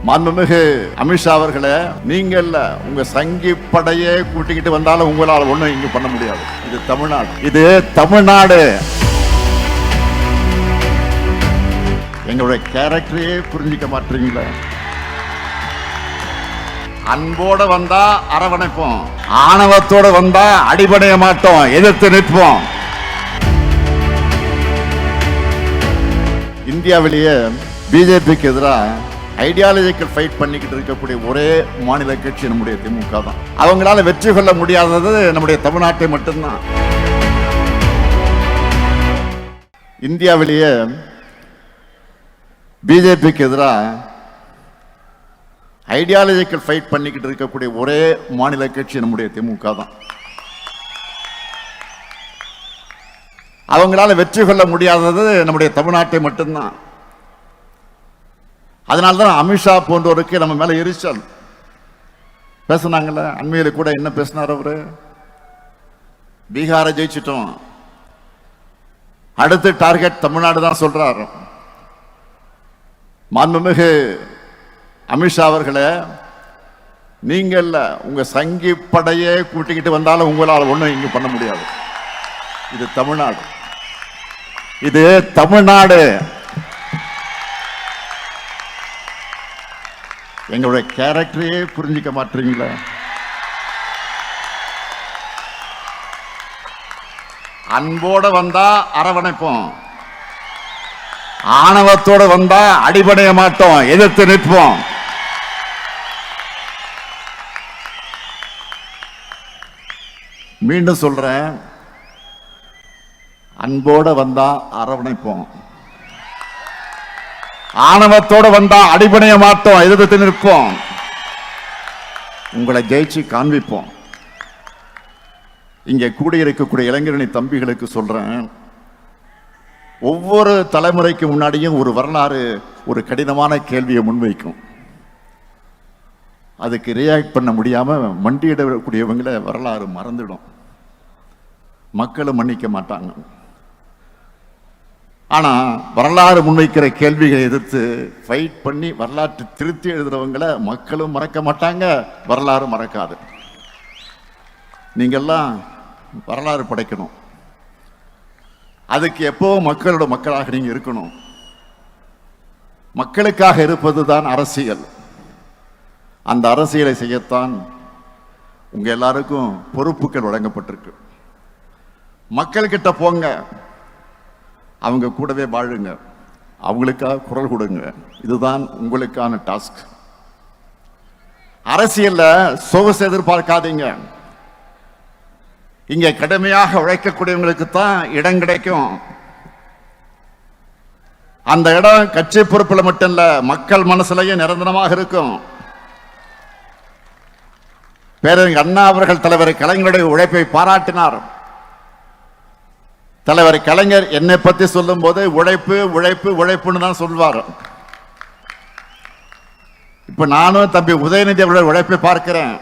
மாண்புமிகு அமித்ஷா அவர்களே, நீங்க இல்ல உங்க சங்கி படையே கூட்டிக்கிட்டு வந்தாலும் உங்களால் ஒண்ணும் இங்க பண்ண முடியாது. இது தமிழ்நாடு, இது தமிழ்நாடு. எங்களுடைய கேரக்டரையே புரிஞ்சிக்க மாட்டீங்களா? அன்போட வந்தா அரவணைப்போம், ஆணவத்தோட வந்தா அடிபடைய மாட்டோம், எதிர்த்து நிற்போம். இந்தியாவிலேயே பிஜேபிக்கு எதிராக ஐடியாலஜிக்கல் ஃபைட் பண்ணிக்கிட்டு இருக்கக்கூடிய ஒரே மாநில கட்சி நம்முடைய திமுக தான். அவங்களால வெற்றி கொள்ள முடியாதது நம்முடைய தமிழ்நாட்டை மட்டும்தான். இந்தியாவிலேயே பிஜேபிக்கு எதிராக ஐடியாலஜிக்கல் ஃபைட் பண்ணிக்கிட்டு இருக்கக்கூடிய ஒரே மாநில கட்சி நம்முடைய திமுக தான். அவங்களால வெற்றி கொள்ள முடியாதது நம்முடைய தமிழ்நாட்டை மட்டும்தான். அதனால்தான் அமித்ஷா போன்றவருக்கு நம்ம மேல எரிச்சல். பேசினாங்கல்ல, அண்மையில கூட என்ன பேசினார் அவரு? பீகாரை ஜெயிச்சிட்டோம், அடுத்து டார்கெட் தமிழ்நாடு தான் சொல்றாரு. மாண்புமிகு அமித்ஷா அவர்களே, நீங்க இல்ல உங்க சங்கி படையே கூட்டிக்கிட்டு வந்தாலும் உங்களால் ஒண்ணும் இங்க பண்ண முடியாது. இது தமிழ்நாடு, இது தமிழ்நாடு. எங்களுடைய கேரக்டரையே புரிஞ்சிக்க மாட்டீங்களா? அன்போட வந்தா அரவணைப்போம், ஆணவத்தோட வந்தா அடிபடைய மாட்டோம், எதிர்த்து நிற்போம். மீண்டும் சொல்றேன், அன்போட வந்தா அரவணைப்போம், ஆணவத்தோட வந்தா அடிபடைய மாட்டோம், எதிர்த்து நிற்போம். உங்களை ஜெயிச்சு காண்பிப்போம். இங்கே கூடியிருக்கக்கூடிய இளைஞரணி தம்பிகளுக்கு சொல்றேன், ஒவ்வொரு தலைமுறைக்கு முன்னாடியும் ஒரு வரலாறு ஒரு கடினமான கேள்வியை முன்வைக்கும். அதுக்கு ரியாக்ட் பண்ண முடியாம மண்டியிடக்கூடியவங்களை வரலாறு மறந்துடும், மக்களும் மன்னிக்க மாட்டாங்க. ஆனா வரலாறு முன்வைக்கிற கேள்விகளை எதிர்த்து ஃபைட் பண்ணி வரலாற்று திருத்தி எழுதுறவங்களை மக்களும் மறக்க மாட்டாங்க, வரலாறு மறக்காது. நீங்கெல்லாம் வரலாறு படைக்கணும். அதுக்கு எப்போ மக்களோட மக்களாக நீங்க இருக்கணும். மக்களுக்காக இருப்பது தான் அரசியல். அந்த அரசியலை செய்யத்தான் உங்க எல்லாருக்கும் பொறுப்புகள் வழங்கப்பட்டிருக்கு. மக்கள்கிட்ட போங்க, அவங்க கூடவே வாழுங்க, அவங்களுக்காக குரல் கொடுங்க. இதுதான் உங்களுக்கான டாஸ்க். அரசியல்ல சொகுசு எதிர்பார்க்காதீங்க. இங்க கடுமையாக உழைக்கக்கூடியவங்களுக்கு தான் இடம் கிடைக்கும். அந்த இடம் கட்சி பொறுப்புல மட்டும் இல்ல, மக்கள் மனசுலயும் நிரந்தரமாக இருக்கும். பேரறிஞர் அண்ணா அவர்கள் தலைவர் கலைஞருடைய உழைப்பை பாராட்டினார். தலைவர் கலைஞர் என்னை பத்தி சொல்லும் போது உழைப்பு உழைப்பு உழைப்புன்னு தான் சொல்வார். இப்ப நானும் தம்பி உதயநிதி அவருடைய உழைப்பை பார்க்கிறேன்.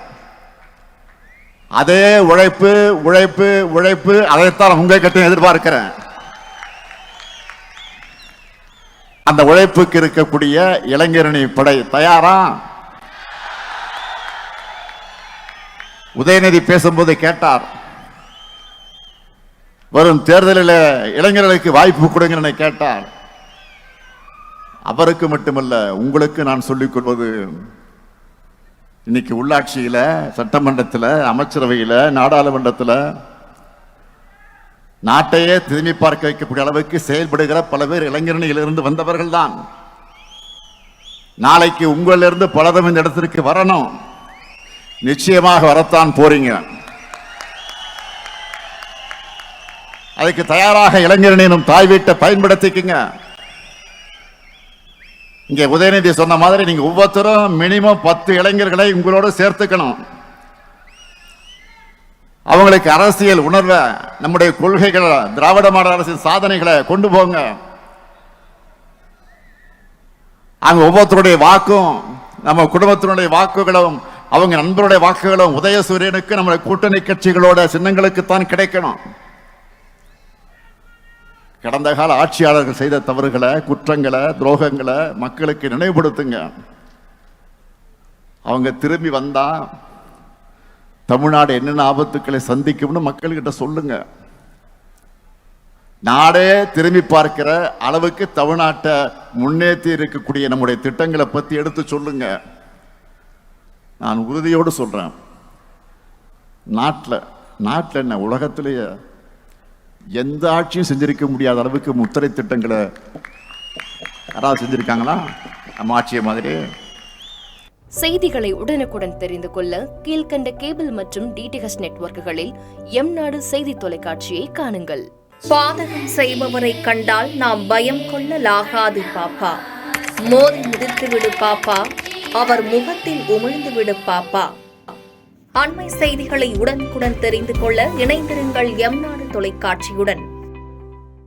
அதே உழைப்பு உழைப்பு உழைப்பு, அதைத்தான் உங்க கிட்ட எதிர்பார்க்கிறேன். அந்த உழைப்புக்கு இருக்கக்கூடிய இளைஞரணி படை தயாரா? உதயநிதி பேசும்போது கேட்டார், வரும் தேர்தலில் இளைஞர்களுக்கு வாய்ப்பு கொடுங்க கேட்டார். அவருக்கு மட்டுமல்ல, உங்களுக்கு நான் சொல்லிக் கொள்வது, இன்னைக்கு உள்ளாட்சியில, சட்டமன்றத்தில், அமைச்சரவையில், நாடாளுமன்றத்தில் நாட்டையே திரும்பி பார்க்க வைக்கக்கூடிய அளவுக்கு செயல்படுகிற பல பேர் இளைஞரணியிலிருந்து வந்தவர்கள் தான். நாளைக்கு உங்களிலிருந்து பலரும் இந்த இடத்திற்கு வரணும். நிச்சயமாக வரத்தான் போறீங்க. அதுக்கு தயாராக இளைஞரணியும் தாய் வீட்டை பயன்படுத்திக்குங்க. இங்க உதயநிதி சொன்ன மாதிரி நீங்க ஒவ்வொருத்தரும் மினிமம் 10 இளைஞர்களை உங்களோட சேர்த்துக்கணும். அவங்களுக்கு அரசியல் உணர்வை, நம்முடைய கொள்கைகளை, திராவிட மாடல் அரசின் சாதனைகளை கொண்டு போங்க. அங்க ஒவ்வொருத்தருடைய வாக்கும், நம்ம குடும்பத்தினுடைய வாக்குகளும், அவங்க நண்பருடைய வாக்குகளும் உதயசூரியனுக்கு நம்முடைய கூட்டணி கட்சிகளோட சின்னங்களுக்குத்தான் கிடைக்கணும். கடந்த கால ஆட்சியாளர்கள் செய்த தவறுகளை, குற்றங்களை, துரோகங்களை மக்களுக்கு நினைவுபடுத்துங்க. அவங்க திரும்பி வந்தா தமிழ்நாடு என்னென்ன ஆபத்துக்களை சந்திக்கும்னு மக்கள்கிட்ட சொல்லுங்க. நாடே திரும்பி பார்க்கிற அளவுக்கு தமிழ்நாட்டை முன்னேற்றி இருக்கக்கூடிய நம்முடைய திட்டங்களை பத்தி எடுத்து சொல்லுங்க. நான் உறுதியோடு சொல்றேன், நாட்டில் என்ன உலகத்திலேயே எந்த ஆட்சியும் செஞ்சிருக்க முடியாத அளவுக்கு முத்திரை திட்டங்களை யாராவது செஞ்சிருக்காங்களா நம்ம ஆட்சியை மாதிரி? செய்திகளை உடனுக்குடன் தெரிந்து கொள்ள கீழ்கண்ட கேபிள் மற்றும் டிடிஹெச் நெட்வொர்க்குகளில் எம்நாடு செய்தி தொலைக்காட்சியை காணுங்கள். பாதகம் செய்பவரை கண்டால் நாம் பயம் கொள்ளலாகாது பாப்பா. மோதி மிதித்து விடு பாப்பா, அவர் முகத்தில் உமிழ்ந்து விடு பாப்பா. அண்மை செய்திகளை உடனுக்குடன் தெரிந்து கொள்ள இணைந்திருங்கள் எம்நாடு தொலைக்காட்சியுடன்.